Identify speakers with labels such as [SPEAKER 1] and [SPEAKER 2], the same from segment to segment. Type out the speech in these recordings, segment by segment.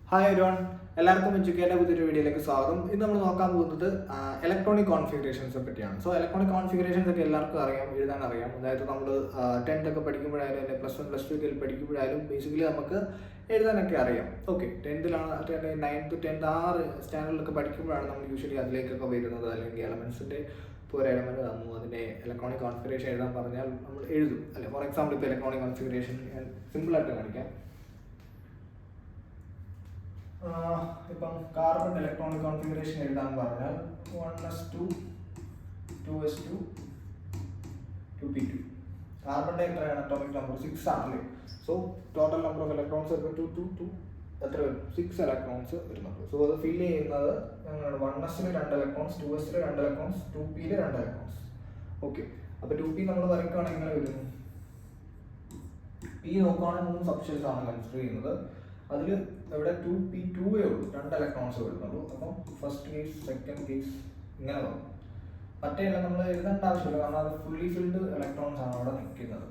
[SPEAKER 1] Hi everyone, എല്ലാവർക്കും എഡ്യൂക്കേറ്റ പുതിയൊരു വീഡിയോയിലേക്ക് സ്വാഗതം. ഇന്ന് നമ്മൾ നോക്കാൻ പോകുന്നത് ഇലക്ട്രോണിക് കോൺഫിഗറേഷൻസിനെ പറ്റിയാണ്. സോ ഇലക്ട്രോണിക് കോൺഫിഗറേഷൻസ് ഒക്കെ എല്ലാവർക്കും അറിയാം, എഴുതാൻ അറിയാം. അതായത് നമ്മൾ 10th ഒക്കെ പഠിക്കുമ്പോഴായാലും അല്ലെങ്കിൽ +1 +2 ഒക്കെ പഠിക്കുമ്പോഴായാലും ബേസിക്കലി നമുക്ക് എഴുതാനൊക്കെ അറിയാം. ഓക്കെ, 10th 9th 10th ആ സ്റ്റാൻഡേർഡിലൊക്കെ പഠിക്കുമ്പോഴാണ് നമ്മൾ യൂഷ്വലി അതിലേക്കൊക്കെ വരുന്നത്. അല്ലെങ്കിൽ എലമെൻസിൻ്റെ ഇപ്പോൾ ഒരു എലമെൻറ്റ് തന്നു, അതിൻ്റെ ഇലക്ട്രോണിക് കോൺഫിഗറേഷൻ എഴുതാൻ പറഞ്ഞാൽ നമ്മൾ എഴുതും അല്ലെ. ഫോർ എക്സാമ്പിൾ ഇപ്പോൾ ഇലക്ട്രോണിക് കോൺഫിഗറേഷൻ സിമ്പിളായിട്ട് കാണിക്കാം. ഇപ്പം കാർബൺ ഇലക്ട്രോണിക് കോൺഫിഗറേഷൻ എഴുതാൻ പറഞ്ഞാൽ 1s2 2s2 2p2. കാർബണിന്റെ എത്രയാണ് അറ്റോമിക് നമ്പർ 6 ആണല്ലേ. So total number of electrons 2 എത്ര വരും? 6 ഇലക്ട്രോൺസ് വരുന്നുണ്ട്. സോ അത് ഫിൽ ചെയ്യുന്നത് 1s-ൽ 2 ഇലക്ട്രോൺസ്, 2s-ൽ 2 ഇലക്ട്രോൺസ്, 2p-ൽ 2 ഇലക്ട്രോൺസ്. ഓക്കെ, അപ്പോൾ 2p നമ്മൾ വരയ്ക്കുകയാണെങ്കിൽ എങ്ങനെ വരുന്നു? p നോക്കുകയാണെങ്കിൽ 3 സബ്ഷെൽസ് ആണ് കൺസിഡർ ചെയ്യുന്നത്. അതിൽ ഇവിടെ 2p2 ഉള്ളൂ, 2 ഇലക്ട്രോൺസ് വരുന്നുള്ളൂ. അപ്പം ഫസ്റ്റ് കേസ്, സെക്കൻഡ് കേസ് ഇങ്ങനെ വന്നു. മറ്റേല്ല നമ്മൾ എഴുതേണ്ട ആവശ്യമില്ല, കാരണം അത് ഫുള്ളി ഫിൽഡ് ഇലക്ട്രോൺസ് ആണ് അവിടെ നിൽക്കുന്നത്.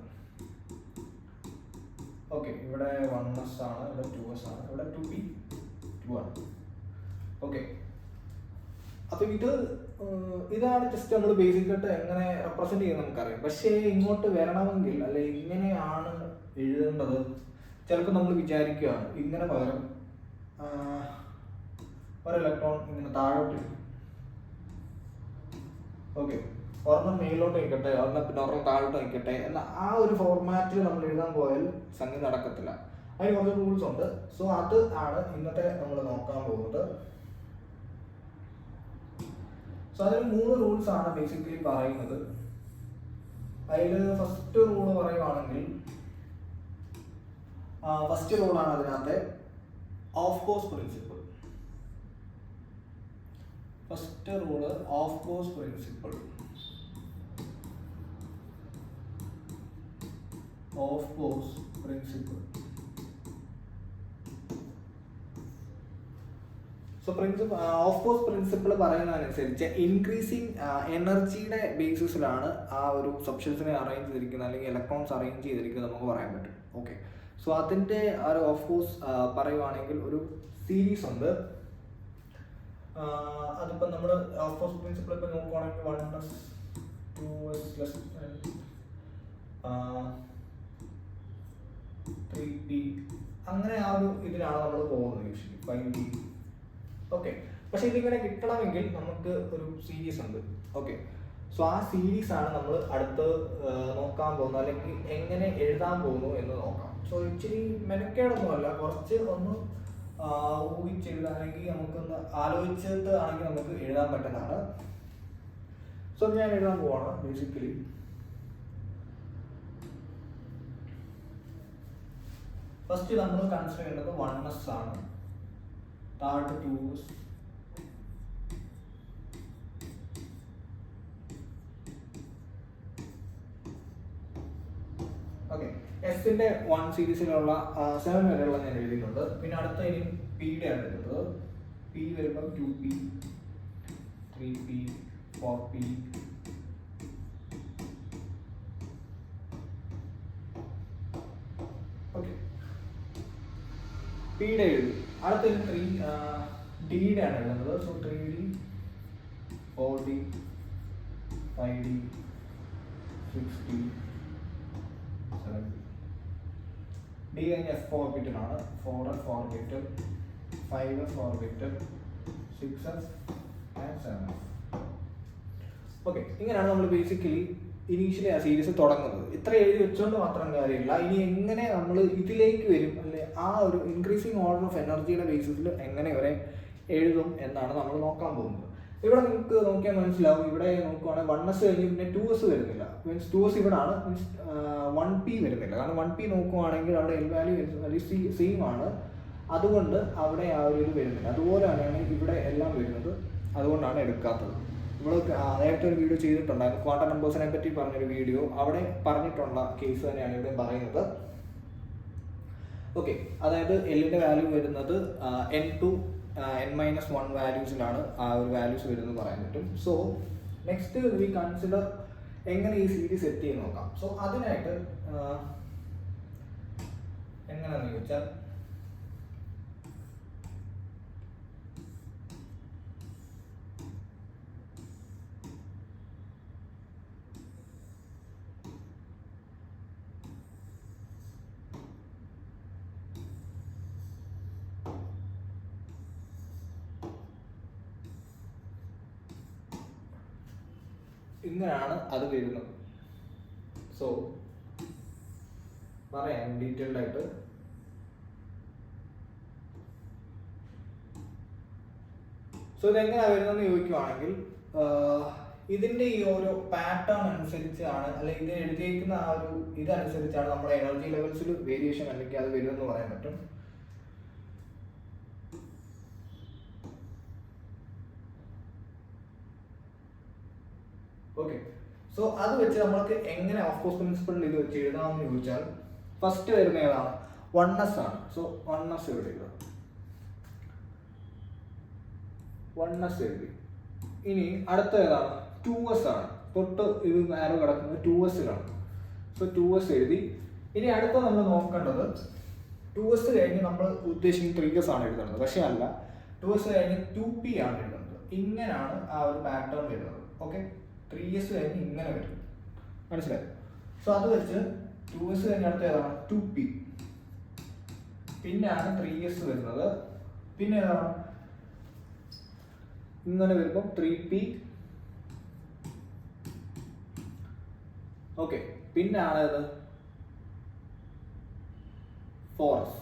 [SPEAKER 1] ഓക്കെ, ഇവിടെ 1s ആണ്, ഇവിടെ 2s ആണ്, ഇവിടെ 2p2 ആണ്. ഓക്കെ, അപ്പം ഇതാണ് ജസ്റ്റ് നമ്മൾ ബേസിക്കായിട്ട് എങ്ങനെ റെപ്രസെന്റ് ചെയ്യുന്നത് നമുക്കറിയാം. പക്ഷേ ഇങ്ങോട്ട് വരണമെങ്കിൽ അല്ലെ ഇങ്ങനെയാണ് എഴുതേണ്ടത്. ചിലപ്പോൾ നമ്മൾ വിചാരിക്കുകയാണ് ഇങ്ങനെ പകരം ഒരു ഇലക്ട്രോൺ ഇങ്ങനെ താഴോട്ട്, ഓക്കെ, ഒരെണ്ണം മേലോട്ട് നിൽക്കട്ടെ, പിന്നെ ഒരെണ്ണം താഴോട്ട് നിൽക്കട്ടെ എന്ന ആ ഒരു ഫോർമാറ്റിൽ നമ്മൾ എഴുതാൻ പോയാൽ സംഗതി നടക്കത്തില്ല. അതിന് കുറച്ച് റൂൾസ് ഉണ്ട്. സോ അത് ആണ് ഇന്നത്തെ നമ്മൾ നോക്കാൻ പോകുന്നത്. സോ അതിൽ 3 റൂൾസ് ആണ് ബേസിക്കലി പറയുന്നത്. അതിൽ ഫസ്റ്റ് റൂള് പറയുവാണെങ്കിൽ, ഫസ്റ്റ് റൂളാണ് അതിനകത്തെ of course principle. First rule of course principle. Of course principle. So principle of course principle പറയുന്നതനുസരിച്ച് ഇൻക്രീസിങ് എനർജിയുടെ ബേസിസിലാണ് ആ ഒരു സബ്സ്റ്റൻസിനെ അറേഞ്ച് ചെയ്തിരിക്കുന്നത്, അല്ലെങ്കിൽ ഇലക്ട്രോൺസ് അറേഞ്ച് ചെയ്തിരിക്കുന്നത് നമുക്ക് പറയാൻ പറ്റും. ഓക്കെ, സോ അതിൻ്റെ ആ ഒരു ഓഫ് കോഴ്സ് പറയുവാണെങ്കിൽ ഒരു സീരീസ് ഉണ്ട്. അതിപ്പോൾ നമ്മൾ ഓഫ് കോഴ്സ് പ്രിൻസിപ്പിൾ ഇപ്പോൾ നോക്കുവാണെങ്കിൽ 1s 2s 3p അങ്ങനെ ആ ഒരു ഇതിലാണ് നമ്മൾ പോകുന്നത് യൂഷ്വലി 5p. ഓക്കെ, പക്ഷെ ഇതിങ്ങനെ കിട്ടണമെങ്കിൽ നമുക്ക് ഒരു സീരീസ് ഉണ്ട്. ഓക്കെ, സോ ആ സീരീസ് ആണ് നമ്മൾ അടുത്ത് നോക്കാൻ പോകുന്നത്, അല്ലെങ്കിൽ എങ്ങനെ എഴുതാൻ പോകുന്നു എന്ന് നോക്കാം. സോ ഇച്ചിരി മെനക്കേടൊന്നുമല്ല, കുറച്ച് ഒന്ന് ഊഹിച്ചെഴുതാണെങ്കിൽ നമുക്കൊന്ന് ആലോചിച്ചിട്ട് ആണെങ്കിൽ നമുക്ക് എഴുതാൻ പറ്റുന്നതാണ്. സോ ഞാൻ എഴുതാൻ പോവാണ്. ബേസിക്കലി ഫസ്റ്റ് നമ്മൾ കൺസിഡർ ചെയ്യേണ്ടത് 1s ആണ്, താഴത്ത് 2s, ഓക്കെ. എസിന്റെ 1 സീരീസിലുള്ള 7 വരെയുള്ള ഞാൻ എഴുതിയിട്ടുണ്ട്. പിന്നെ അടുത്ത ഇനി പിയുടെ ആണ് എടുത്തത്. പി വരുമ്പോൾ 2p 3p 4p. ഓക്കെ, പിയുടെ എഴുതി. അടുത്ത ഡിയുടെ ആണ് എഴുതുന്നത്. So 3d 4d 5d 6d 7d. D കഴിഞ്ഞ എഫ് ഓർബിറ്റലാണ്. 4s orbital, 5s orbital, 6s and 7s. Okay, ഇങ്ങനെയാണ് നമ്മൾ ബേസിക്കലി ഇനീഷ്യലി ആ സീരീസ് തുടങ്ങുന്നത്. ഇത്ര എഴുതി വെച്ചുകൊണ്ട് മാത്രം കാര്യമില്ല, ഇനി എങ്ങനെ നമ്മൾ ഇതിലേക്ക് വരും, അല്ലെ ആ ഒരു ഇൻക്രീസിങ് ഓർഡർ ഓഫ് എനർജിയുടെ ബേസിസിൽ എങ്ങനെ ഇവരെ എഴുതും എന്നാണ് നമ്മൾ നോക്കാൻ പോകുന്നത്. ഇവിടെ നിങ്ങൾക്ക് നോക്കിയാൽ മനസ്സിലാവും. ഇവിടെ നോക്കുവാണെങ്കിൽ 1s കഴിഞ്ഞ് പിന്നെ 2s വരുന്നില്ല. മീൻസ് 2s ഇവിടെ ആണ്. മീൻസ് 1p വരുന്നില്ല. കാരണം 1p നോക്കുവാണെങ്കിൽ അവിടെ എൽ വാല്യൂ സെയിം ആണ്, അതുകൊണ്ട് അവിടെ ആ ഒരു ഇത് വരുന്നില്ല. അതുപോലെ തന്നെയാണ് ഇവിടെ എല്ലാം വരുന്നത്, അതുകൊണ്ടാണ് എടുക്കാത്തത്. നമ്മൾ നേരത്തെ ഒരു വീഡിയോ ചെയ്തിട്ടുണ്ടായിരുന്നു, ക്വാണ്ടം നമ്പേഴ്സിനെ പറ്റി പറഞ്ഞൊരു വീഡിയോ. അവിടെ പറഞ്ഞിട്ടുള്ള കേസ് തന്നെയാണ് ഇവിടെ പറയുന്നത്. ഓക്കെ, അതായത് എല്ലിൻ്റെ വാല്യൂ വരുന്നത് n2 n-1 വാല്യൂസിലാണ് ആ ഒരു വാല്യൂസ് വരുന്നത് പറയാൻ പറ്റും. സോ നെക്സ്റ്റ് വി കൺസിഡർ എങ്ങനെ ഈ സീരീസ് സെറ്റ് ചെയ്ത് നോക്കാം. സോ അതിനായിട്ട് എങ്ങനെയാണെന്ന് ചോദിച്ചാൽ ഇങ്ങനെയാണ് അത് വരുന്നത്. സോ പറയാം ഡീറ്റെയിൽഡ് ആയിട്ട്. സോ ഇതെങ്ങനെയാണ് വരുന്നതെന്ന് ചോദിക്കുവാണെങ്കിൽ ഇതിന്റെ ഈ ഓരോ പാറ്റേൺ അനുസരിച്ചാണ്, അല്ലെങ്കിൽ ഇത് എഴുതിയിരിക്കുന്ന ആ ഒരു ഇതനുസരിച്ചാണ് നമ്മുടെ എനർജി ലെവൽസിൽ വേരിയേഷൻ അല്ലെങ്കിൽ അത് വരുമെന്ന് പറയാൻ പറ്റും. ഓക്കെ, സോ അത് വെച്ച് നമ്മൾക്ക് എങ്ങനെ ഓഫ് കോഴ്സ് പ്രിൻസിപ്പിളിൽ ഇത് വെച്ച് എഴുതാമെന്ന് ചോദിച്ചാൽ ഫസ്റ്റ് വരുന്ന ഏതാണ്? 1s ആണ്. സോ 1s ഇവിടെ എഴുതാം. 1s എഴുതി. ഇനി അടുത്ത ഏതാണ്? 2s ആണ്. തൊട്ട് ഇത് ആരോ കിടക്കുന്നത് 2s ലാണ്. സോ 2s എഴുതി. ഇനി അടുത്ത നമ്മൾ നോക്കേണ്ടത് 2s കഴിഞ്ഞ് നമ്മൾ ഉദ്ദേശിക്കുന്ന 3s ആണ് എഴുതുന്നത്. പക്ഷെ അല്ല, 2s കഴിഞ്ഞ് 2p ആണ് എഴുതുന്നത്. ഇങ്ങനെയാണ് ആ ഒരു പാറ്റേൺ വരുന്നത്. ഓക്കെ, 3s കഴിഞ്ഞ് ഇങ്ങനെ വരും. മനസ്സിലായി? സോ അത് വെച്ച് 2s കഴിഞ്ഞ അടുത്ത ഏതാണ്? 2p. പിന്നെയാണ് 3s വരുന്നത്. പിന്നെ ഏതാണ്? ഇങ്ങനെ വരുമ്പോൾ 3p. ഓക്കെ, പിന്നെ ആണ് ഇത് 4s.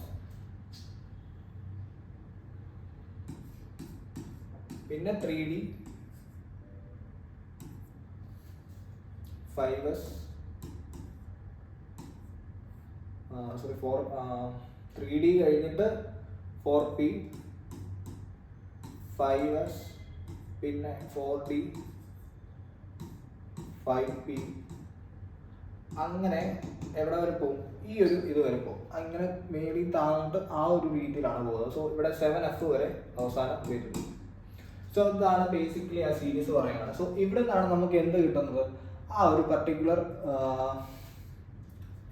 [SPEAKER 1] പിന്നെ 3d, 5s, സോറി 3d കഴിഞ്ഞിട്ട് 4p, 5s, പിന്നെ 4d, 5p. അങ്ങനെ എവിടെ വരെ പോകും? ഈ ഒരു ഇത് വരെ പോകും. അങ്ങനെ മേളിൽ താഴ്ന്നിട്ട് ആ ഒരു രീതിയിലാണ് പോകുന്നത്. സോ ഇവിടെ 7f വരെ അവസാനം വരുന്നു. സോ ഇതാണ് ബേസിക്കലി ആ സീരീസ് പറയുന്നത്. സോ ഇവിടെ നിന്നാണ് നമുക്ക് എന്ത് കിട്ടുന്നത്? ആ ഒരു പർട്ടിക്കുലർ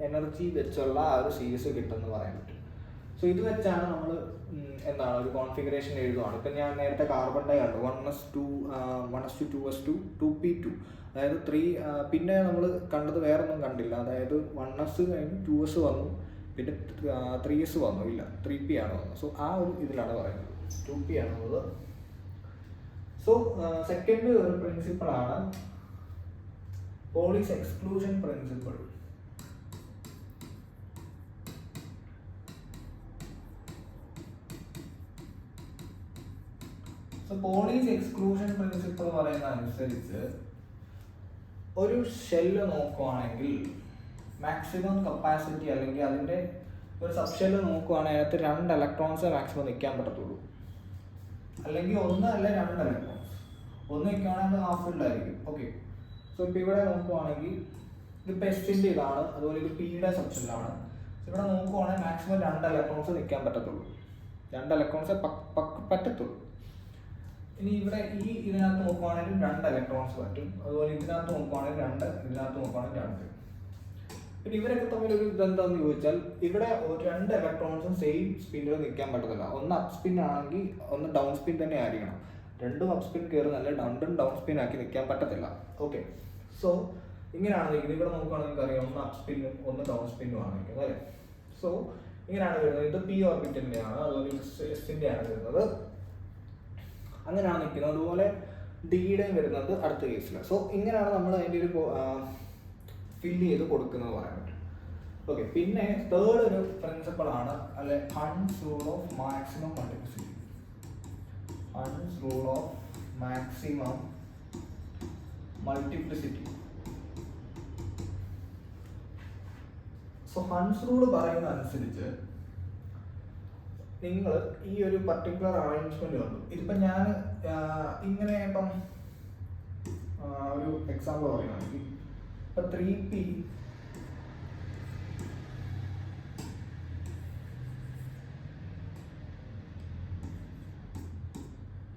[SPEAKER 1] എനർജി വെച്ചുള്ള ആ ഒരു സീരീസ് കിട്ടുമെന്ന് പറയാൻ പറ്റും. സോ ഇത് വെച്ചാണ് നമ്മൾ എന്താണ് ഒരു കോൺഫിഗറേഷൻ എഴുതുവാണ്. ഇപ്പം ഞാൻ നേരത്തെ കാർബൺ ഡൈ കണ്ടു 1s2, 1s2, 2s2, 2p2, അതായത് 3. പിന്നെ നമ്മൾ കണ്ടത് വേറൊന്നും കണ്ടില്ല. അതായത് 1s കഴിഞ്ഞ് 2s വന്നു, പിന്നെ 3s വന്നു, ഇല്ല 3p ആണ് വന്നത്. സോ ആ ഒരു ഇതിലാണ് പറയുന്നത് 2p ആണ് വന്നത്. സോ സെക്കൻഡ് ഒരു പ്രിൻസിപ്പിളാണ് Pauli's exclusion principle. So Pauli's exclusion principle പറയുന്ന അനുസരിച്ച് ഒരു ഷെല്ല് നോക്കുവാണെങ്കിൽ മാക്സിമം കപ്പാസിറ്റി അല്ലെങ്കിൽ അതിൻ്റെ ഒരു സബ് ഷെല്ല് നോക്കുവാണെങ്കിൽ അതിനകത്ത് 2 ഇലക്ട്രോൺസേ മാക്സിമം നിൽക്കാൻ പറ്റത്തുള്ളൂ. അല്ലെങ്കിൽ 1 അല്ല 2 ഇലക്ട്രോൺസ്. 1 നിൽക്കുകയാണെങ്കിൽ ഹാഫ് ഫിൽഡ് ആയിരിക്കും. ഓക്കെ, സോ ഇപ്പോൾ ഇവിടെ നോക്കുവാണെങ്കിൽ ഇതിപ്പോൾ എസിൻ്റെ ഇതാണ്, അതുപോലെ ഇത് പിയുടെ സബ് ഷെല്ലാണ്. ഇവിടെ നോക്കുവാണെങ്കിൽ മാക്സിമം 2 ഇലക്ട്രോൺസ് നിൽക്കാൻ പറ്റത്തുള്ളൂ. 2 ഇലക്ട്രോൺസേ പറ്റത്തുള്ളൂ. ഇനി ഇവിടെ ഈ ഇതിനകത്ത് നോക്കുവാണെങ്കിൽ 2 ഇലക്ട്രോൺസ് പറ്റും. അതുപോലെ ഇതിനകത്ത് നോക്കുവാണെങ്കിൽ 2, ഇതിനകത്ത് നോക്കുവാണെങ്കിൽ 2. പിന്നെ ഇവരൊക്കെ തമ്മിൽ ഒരു ഇതെന്താന്ന് ചോദിച്ചാൽ ഇവിടെ 2 ഇലക്ട്രോൺസും സെയിം സ്പിന്നിൽ നിൽക്കാൻ പറ്റത്തില്ല. ഒന്ന് അപ്പ് സ്പിൻ ആണെങ്കിൽ ഒന്ന് ഡൗൺ സ്പിൻ തന്നെ ആയിരിക്കണം. 2ഉം അപ്പ് സ്പിൻ കയറുന്നല്ല, 2ഉം ഡൗൺ സ്പിൻ ആക്കി നിൽക്കാൻ പറ്റത്തില്ല. ഓക്കെ, സോ ഇങ്ങനെയാണ് നിൽക്കുന്നത്. ഇവിടെ നോക്കുകയാണെങ്കിൽ നിങ്ങൾക്ക് അറിയാം, ഒന്ന് അപ്പ് സ്പിന്നും ഒന്ന് ഡൗൺ സ്പിന്നും ആണ് നിൽക്കുന്നത് അല്ലേ. സോ ഇങ്ങനെയാണ് വരുന്നത്. ഇത് പി ഓർബിറ്റലിൻ്റെ ആണ്, അതുപോലെ എസിൻ്റെ ആണ് വരുന്നത്. അങ്ങനെയാണ് നിൽക്കുന്നത്. അതുപോലെ ഡിയുടെ വരുന്നത് അടുത്ത കേസിൽ. സോ ഇങ്ങനെയാണ് നമ്മൾ അതിൻ്റെ ഒരു ഫില്ല് ചെയ്ത് കൊടുക്കുന്നത് പറയാൻ പറ്റും. ഓക്കെ, പിന്നെ തേർഡ് ഒരു പ്രിൻസിപ്പിളാണ് അല്ലെ Hund's rule of maximum multiplicity. Hund's rule of maximum multiplicity. So Hund's rule പറയുന്ന അനുസരിച്ച് നിങ്ങൾ ഈ ഒരു പർട്ടിക്കുലർ അറേഞ്ച്മെന്റ് കണ്ടു. ഇതിപ്പോൾ ഞാൻ ഇങ്ങനെ ഇപ്പം ഒരു എക്സാമ്പിൾ പറയുകയാണെങ്കിൽ ഇപ്പം 3p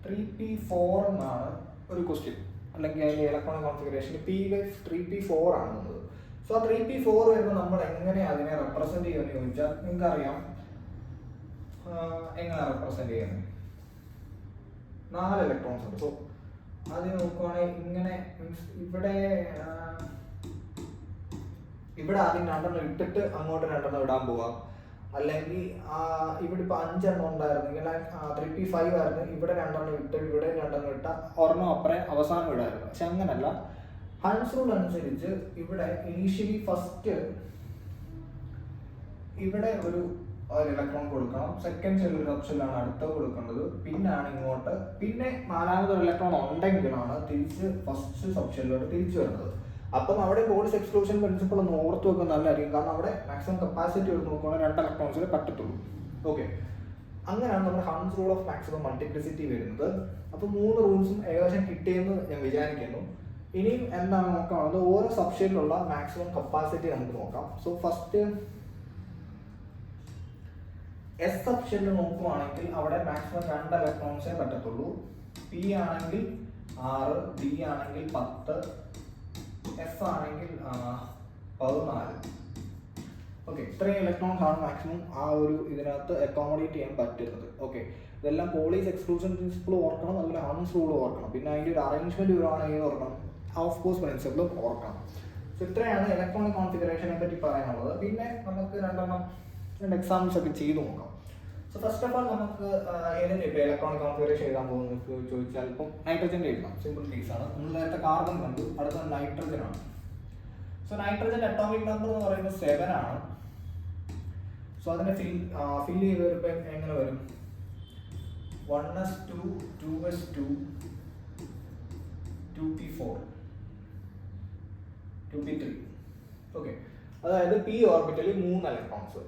[SPEAKER 1] 3p4 എന്നാണ് ഒരു ക്വസ്റ്റ്യൻ, അല്ലെങ്കിൽ അതിൻ്റെ ഇലക്ട്രോണിക് കോൺഫിഗറേഷൻ p 3p4 ആണ് വന്നത്. സോ ആ 3p4 വരുമ്പോൾ നമ്മൾ എങ്ങനെ അതിനെ റെപ്രസെന്റ് ചെയ്യുമെന്ന് ചോദിച്ചാൽ നിങ്ങൾക്കറിയാം എങ്ങനെ റെപ്രസെന്റ് ചെയ്യുന്നത്. 4 ഇലക്ട്രോൺസ് ഉണ്ട്. സോ അത് നോക്കുവാണെങ്കിൽ ഇങ്ങനെ മീൻസ് ഇവിടെ ആദ്യം 2 ഇട്ടിട്ട് അങ്ങോട്ട് 2 ഇടാൻ പോവാം. അല്ലെങ്കിൽ ഇവിടെ ഇപ്പോൾ 5 ഉണ്ടായിരുന്നെങ്കിൽ 3p5 ആയിരുന്നു, ഇവിടെ 2 ഇട്ട് ഇവിടെ 2 ഇട്ട ഒരെണ്ണം അപ്പുറം അവസാനം ഇടായിരുന്നു. പക്ഷെ അങ്ങനല്ല, ഹൺസ് റൂൾ അനുസരിച്ച് ഇവിടെ ഇനീഷ്യലി ഫസ്റ്റ് ഇവിടെ ഒരു ഇലക്ട്രോൺ കൊടുക്കണം, സെക്കൻഡ് സെല്ലുലാർ ഓപ്ഷനിലാണ് അടുത്ത കൊടുക്കേണ്ടത്, പിന്നാണ് ഇങ്ങോട്ട്, പിന്നെ നാലാമത് ഇലക്ട്രോൺ ഉണ്ടെങ്കിലാണ് തിരിച്ച് ഫസ്റ്റ് സബ്ഷെല്ലിലോട്ട് തിരിച്ചു വരുന്നത്. അപ്പം അവിടെ ബോഡീസ് എക്സ്ക്ലൂഷൻ പ്രിൻസിപ്പിൾ ഒന്ന് ഓർത്ത് വെക്കുന്ന നല്ലതായിരിക്കും. കാരണം അവിടെ മാക്സിമം കപ്പാസിറ്റി എടുത്ത് നോക്കുകയാണെങ്കിൽ 2 ഇലക്ട്രോൺസിൽ പറ്റത്തുള്ളൂ. ഓക്കെ, അങ്ങനെയാണ് നമ്മുടെ Hund's rule of maximum multiplicity വരുന്നത്. അപ്പോൾ 3 റൂൾസും ഏകദേശം കിട്ടിയെന്ന് ഞാൻ വിചാരിക്കുന്നു. ഇനിയും എന്താണ് നോക്കാനുള്ളത്, ഓരോ സബ്ഷെല്ലിലുള്ള മാക്സിമം കപ്പാസിറ്റി നമുക്ക് നോക്കാം. സോ ഫസ്റ്റ് എസ് സബ്ഷെല്ലിൽ നോക്കുവാണെങ്കിൽ അവിടെ മാക്സിമം 2 ഇലക്ട്രോൺസേ പറ്റത്തുള്ളൂ. പി ആണെങ്കിൽ 6, ഡി ആണെങ്കിൽ 10, എഫ് ആണെങ്കിൽ 14. ഓക്കെ, ഇത്രയും ഇലക്ട്രോൺസ് ആണ് മാക്സിമം ആ ഒരു ഇതിനകത്ത് അക്കോമഡേറ്റ് ചെയ്യാൻ പറ്റുന്നത്. ഓക്കെ, ഇതെല്ലാം പോളീസ് എക്സ്ക്ലൂഷൻ പ്രിൻസിപ്പിൾ ഓർക്കണം, അതുപോലെ ഹൺസ് റൂൾ ഓർക്കണം, പിന്നെ അതിൻ്റെ ഒരു അറേഞ്ച്മെന്റ് വരുവാണെങ്കിൽ ഓർക്കണം, ഓഫ് കോഴ്സ് പ്രിൻസിപ്പിളും ഓർക്കണം. സോ ഇത്രയാണ് ഇലക്ട്രോണിക് കോൺഫിഗറേഷനെ പറ്റി പറയാനുള്ളത്. പിന്നെ നമുക്ക് 2 എക്സാമ്പിൾസ് ഒക്കെ ചെയ്ത് നോക്കാം. സോ ഫസ്റ്റ് ഓഫ് ഓൾ നമുക്ക് ഏതിൻ്റെ ഇപ്പോൾ ഇലക്ട്രോണിക് കോൺഫിഗറേഷൻ എഴുതാൻ പോകുന്നു ചോദിച്ചാൽ ഇപ്പം നൈട്രജൻ്റെ എഴുതാം. സിമ്പിൾ കേസാണ്. നമ്മൾ നേരത്തെ കാർബൺ കണ്ടു, അടുത്ത നൈട്രജൻ ആണ്. സോ നൈട്രജൻ്റെ അറ്റോമിക് നമ്പർ എന്ന് പറയുന്നത് 7 ആണ്. സോ അതിനെ ഫിൽ ചെയ്ത് വരുമ്പോൾ എങ്ങനെ വരും? 1s2 2s2 2p4 2p3. Okay, അതായത് പി ഓർബിറ്റലിൽ 3 ഇലക്ട്രോൺസ്,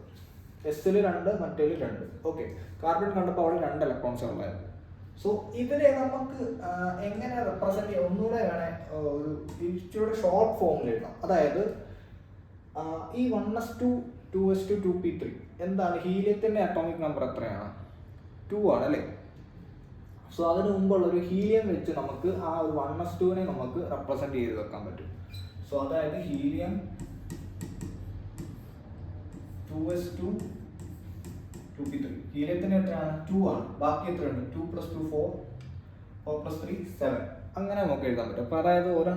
[SPEAKER 1] എസ്സിൽ 2, മറ്റേൽ 2. ഓക്കെ, കാർബൺ കണ്ടപ്പോൾ അവിടെ 2 ഇലക്ട്രോൺസ് ഉള്ളായിരുന്നു. സോ ഇതിനെ നമുക്ക് എങ്ങനെ റെപ്രസെന്റ് ചെയ്യാം? ഒന്നുകൂടെ വേണേ ഒരു ഇച്ചിരി ഷോർട്ട് ഫോമിൽ എഴുതാം. അതായത് ഈ 1s2 2s2 2p3 എന്താണ്? ഹീലിയത്തിന്റെ അറ്റോമിക് നമ്പർ എത്രയാണ്? 2 ആണ് അല്ലേ? സോ അതിന് മുമ്പുള്ള ഒരു ഹീലിയം വെച്ച് നമുക്ക് ആ ഒരു 1s2നെ നമുക്ക് റെപ്രസെന്റ് ചെയ്ത് വെക്കാൻ പറ്റും. സോ അതായത് ഹീലിയം 2s2 2p3. ഹീലിയത്തിന് എത്രയാണ്? 2 ആണ്. ബാക്കി എത്രയുണ്ട്? 2 + 2 4, 4 + 3 7. അങ്ങനെ നമുക്ക് എഴുതാൻ പറ്റും. അപ്പോൾ അതായത് ഓരോ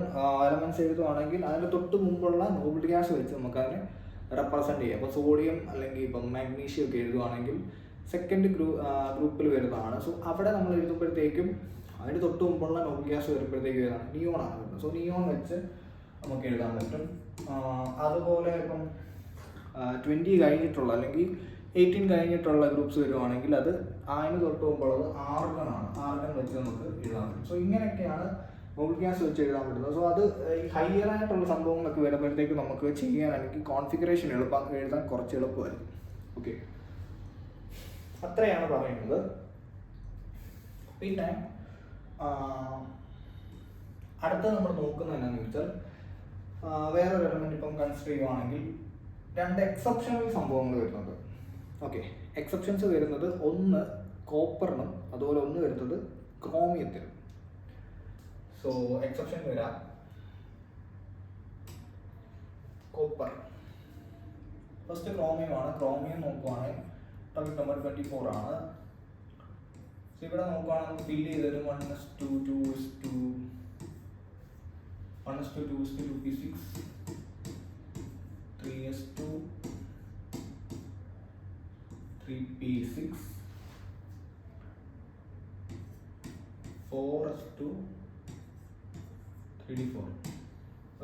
[SPEAKER 1] എലമെന്റ്സ് എഴുതുവാണെങ്കിൽ അതിന് തൊട്ട് മുമ്പുള്ള നോബിൾ ഗ്യാസ് വെച്ച് നമുക്ക് അതിനെ റെപ്രസെന്റ് ചെയ്യാം. അപ്പോൾ സോഡിയം അല്ലെങ്കിൽ ഇപ്പം മാഗ്നീഷ്യം ഒക്കെ എഴുതുവാണെങ്കിൽ സെക്കൻഡ് ഗ്രൂപ്പിൽ വരുന്നതാണ്. സോ അവിടെ നമ്മൾ എഴുതുമ്പോഴത്തേക്കും അതിന് തൊട്ട് മുമ്പുള്ള നോബിൾ ഗ്യാസ് വരുമ്പോഴത്തേക്കും ഏതാണ്? നിയോൺ ആണ് വരുന്നത്. സോ നിയോൺ വെച്ച് നമുക്ക് എഴുതാൻ പറ്റും. അതുപോലെ ഇപ്പം 20 കഴിഞ്ഞിട്ടുള്ള അല്ലെങ്കിൽ 18 കഴിഞ്ഞിട്ടുള്ള ഗ്രൂപ്പ്സ് വരുവാണെങ്കിൽ അത് അതിന് തൊട്ട് മുമ്പുള്ളത് ആർഗൺ ആണ്. ആർഗൺ വെച്ച് നമുക്ക് എഴുതാൻ പറ്റും. സോ ഇങ്ങനെയൊക്കെയാണ് നോബിൾ ഗ്യാസ് വെച്ച് എഴുതാൻ പറ്റുന്നത്. സോ അത് ഈ ഹയർ ആയിട്ടുള്ള സംഭവങ്ങളൊക്കെ വരുമ്പോഴത്തേക്ക് നമുക്ക് ചെയ്യാനാണെങ്കിൽ കോൺഫിഗറേഷൻ എഴുതാൻ കുറച്ച് എളുപ്പമായിരുന്നു. ഓക്കെ, അത്രയാണ് പറയുന്നത്. പിന്നെ അടുത്ത നമ്മൾ നോക്കുന്നത് എന്താണെന്ന് വെച്ചാൽ വേറൊരു എലമെന്റ് ഇപ്പം കൺസിഡർ ചെയ്യുവാണെങ്കിൽ 2 എക്സെപ്ഷണൽ സംഭവങ്ങൾ വരുന്നുണ്ട്. ഓക്കെ, എക്സെപ്ഷൻസ് വരുന്നത് ഒന്ന് കോപ്പറിനും അതുപോലെ ഒന്ന് വരുന്നത് ക്രോമിയത്തിനും. സോ എക്സെപ്ഷൻ വരാം. കോപ്പർ ഫസ്റ്റ് ക്രോമിയമാണ്. ക്രോമിയം നോക്കുവാണെങ്കിൽ ടോപ്പിക് നമ്പർ 24 ആണ്. സോ ഇവിടെ നോക്കുവാണെങ്കിൽ നമുക്ക് ഫില്ല് ചെയ്തത് 1s2 2s2 1s2 2s2 2p6 3s2 3p6 4s2 3d4.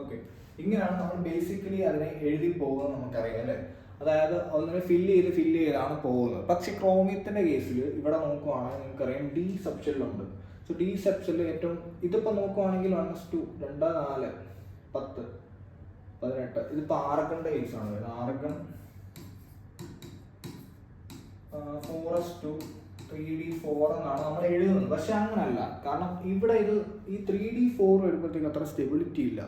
[SPEAKER 1] Okay, ഇങ്ങനെയാണ് നമ്മൾ ബേസിക്കലി അതിനെ എഴുതി പോകുന്നത് നമുക്കറിയാം അല്ലേ? അതായത് അതിനെ ഫില്ല് ചെയ്താണ് പോകുന്നത്. പക്ഷെ ക്രോമിയത്തിന്റെ കേസിൽ ഇവിടെ നോക്കുവാണെങ്കിൽ നിങ്ങൾക്കറിയാം ഡി സബ്ഷെല്ലുണ്ട്. സോ ഡി സബ്ഷെല്ലിൽ ഏറ്റവും ഇതിപ്പോൾ നോക്കുവാണെങ്കിൽ 1s2 2 4 10 18 ഇതിപ്പോൾ ആർഗണിന്റെ കേസാണ് വരുന്നത്. ആർഗൺ 4s2 3d4 എന്നാണ് നമ്മൾ എഴുതുന്നത്. പക്ഷെ അങ്ങനല്ല, കാരണം ഇവിടെ ഇത് ഈ 3d4 വരുമ്പോഴത്തേക്ക് അത്ര സ്റ്റെബിലിറ്റി ഇല്ല.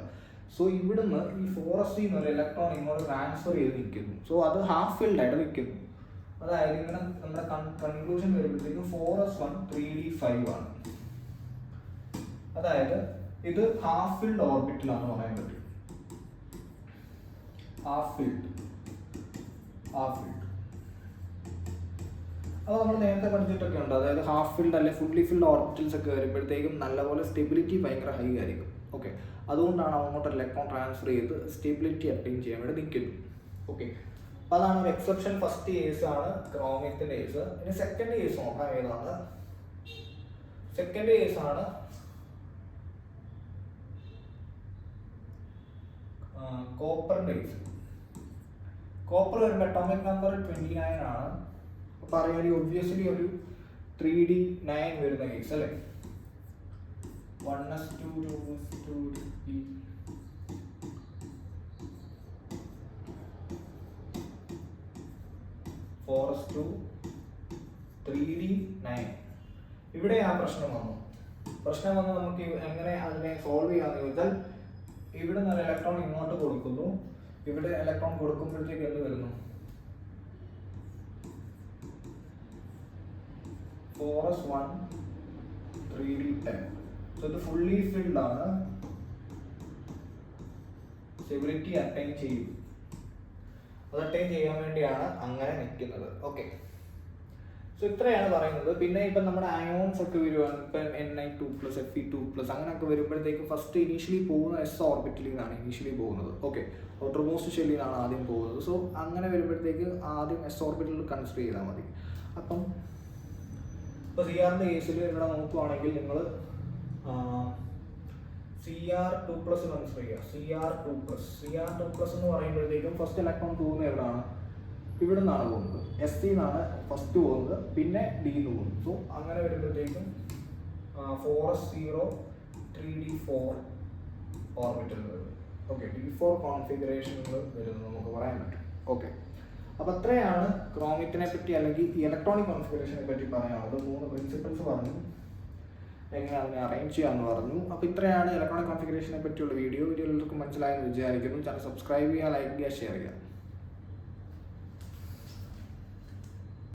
[SPEAKER 1] സോ ഇവിടുന്ന് ഈ 4s എന്നൊരു ഇലക്ട്രോൺ ഇങ്ങോട്ട് ട്രാൻസ്ഫർ ചെയ്ത് നിൽക്കുന്നു. സോ അത് ഹാഫ് ഫിൽഡ് ആയിട്ട് നിൽക്കുന്നു. അതായത് ഇങ്ങനെ നമ്മുടെ കൺക്ലൂഷൻ വരുമ്പോഴത്തേക്കും 4s1 3d5 ആണ്. അതായത് ഇത് ഹാഫ് ഫിൽഡ് ഓർബിറ്റിലാണെന്ന് പറയാൻ പറ്റും. ഹാഫ് ഫിൽഡ് അത് നമ്മൾ നേരത്തെ പഠിച്ചിട്ടൊക്കെ ഉണ്ട്. അതായത് ഹാഫ് ഫിൽഡ് അല്ലെങ്കിൽ ഫുള്ളി ഫിൽഡ് ഓർബിറ്റൽസ് ഒക്കെ വരുമ്പോഴത്തേക്കും നല്ലപോലെ സ്റ്റെബിലിറ്റി ഭയങ്കര ഹൈ ആയിരിക്കും. ഓക്കെ, അതുകൊണ്ടാണ് അങ്ങോട്ട് ഇലക്ട്രോൺ ട്രാൻസ്ഫർ ചെയ്ത് സ്റ്റെബിലിറ്റി അറ്റൈൻ ചെയ്യാൻ വേണ്ടി നിൽക്കുന്നു. ഓക്കെ, അപ്പോൾ അതാണ് ഒരു എക്സെപ്ഷൻ. ഫസ്റ്റ് കേസ് ആണ് ക്രോമിയത്തിൻ്റെ കേസ്. ഇനി സെക്കൻഡ് കേസ് നോക്കാം. ഏതാണ് സെക്കൻഡ് കേസ്? ആണ് കോപ്പറിൻ്റെ കേസ്. കോപ്പർ വരുമ്പോൾ അറ്റോമിക് നമ്പർ 29 ആണ്. അപ്പോൾ അറിയാം ഒബ്വിയസ്ലി ഒരു 3D9 വരുന്ന കേസ് അല്ലേ. 1s2 2s2 3 4s2 3D9. ഇവിടെ ആ പ്രശ്നം വന്നു നമുക്ക് എങ്ങനെ അതിനെ സോൾവ് ചെയ്യാന്ന് ചോദിച്ചാൽ ഇവിടെ നിന്ന് ഇലക്ട്രോൺ ഇങ്ങോട്ട് കൊടുക്കുന്നു, ഇവിടെ ഇലക്ട്രോൺ കൊടുക്കുമ്പോഴത്തേക്ക് എന്ത് വരുന്നു 4s1 3D10. സോ ഇത് ഫുള്ളി ഫിൽഡ് ആണ്, സ്റ്റെബിലിറ്റി അറ്റൈൻ ചെയ്യും. അത് അറ്റൈൻ ചെയ്യാൻ വേണ്ടിയാണ് അങ്ങനെ നിൽക്കുന്നത്. ഓക്കെ, സോ ഇത്രയാണ് പറയുന്നത്. പിന്നെ ഇപ്പം നമ്മുടെ അയോൺസ് ഒക്കെ വരുവാണ്, ഇപ്പം Ni2+, Fe2+ അങ്ങനെയൊക്കെ വരുമ്പോഴത്തേക്ക് ഫസ്റ്റ് ഇനീഷ്യലി പോകുന്ന എസ് ഓർബിറ്റലിൽ നിന്നാണ് ഇനീഷ്യലി പോകുന്നത്. ഓക്കെ, ഔട്ടർമോസ്റ്റ് ഷെല്ലിൽ നിന്നാണ് ആദ്യം പോകുന്നത്. സോ അങ്ങനെ വരുമ്പോഴത്തേക്ക് ആദ്യം എസ് ഓർബിറ്റലിൽ കൺസിഡർ ചെയ്താൽ മതി. അപ്പം ഇപ്പോൾ CR-ൻ്റെ കേസിൽ ഇവിടെ നോക്കുവാണെങ്കിൽ നിങ്ങൾ Cr2+ കൺസിഡർ ചെയ്യുക. Cr2+ എന്ന് പറയുമ്പോഴത്തേക്കും ഫസ്റ്റ് ഇലക്ട്രോൺ പോകുന്നത് എവിടെയാണ്? ഇവിടെ നിന്നാണ് പോകുന്നത്, SC നിന്നാണ് ഫസ്റ്റ് പോകുന്നത്, പിന്നെ D ന്ന് പോകുന്നു. സോ അങ്ങനെ വരുമ്പോഴത്തേക്കും 4s0 3D4 ഓർബിറ്റൽ വരുന്നത്. ഓക്കെ, D4 കോൺഫിഗറേഷനുകൾ വരുന്നത് നമുക്ക് പറയാൻ പറ്റും. ഓക്കെ, അപ്പോൾ അത്രയാണ് ക്രോമിറ്റിനെ പറ്റി അല്ലെങ്കിൽ ഇലക്ട്രോണിക് കോൺഫിഗറേഷനെ പറ്റി പറയാനുള്ളത്. 3 പ്രിൻസിപ്പിൾസ് പറഞ്ഞു, എങ്ങനെ അതിനെ അറേഞ്ച് ചെയ്യാമെന്ന് പറഞ്ഞു. അപ്പോൾ ഇത്രയാണ് ഇലക്ട്രോണിക് കോൺഫിഗറേഷനെ പറ്റിയുള്ള വീഡിയോ എല്ലാവർക്കും മനസ്സിലായെന്ന് വിചാരിക്കുന്നു. ചാനൽ സബ്സ്ക്രൈബ് ചെയ്യുക, ലൈക്ക് ചെയ്യുക, ഷെയർ ചെയ്യുക.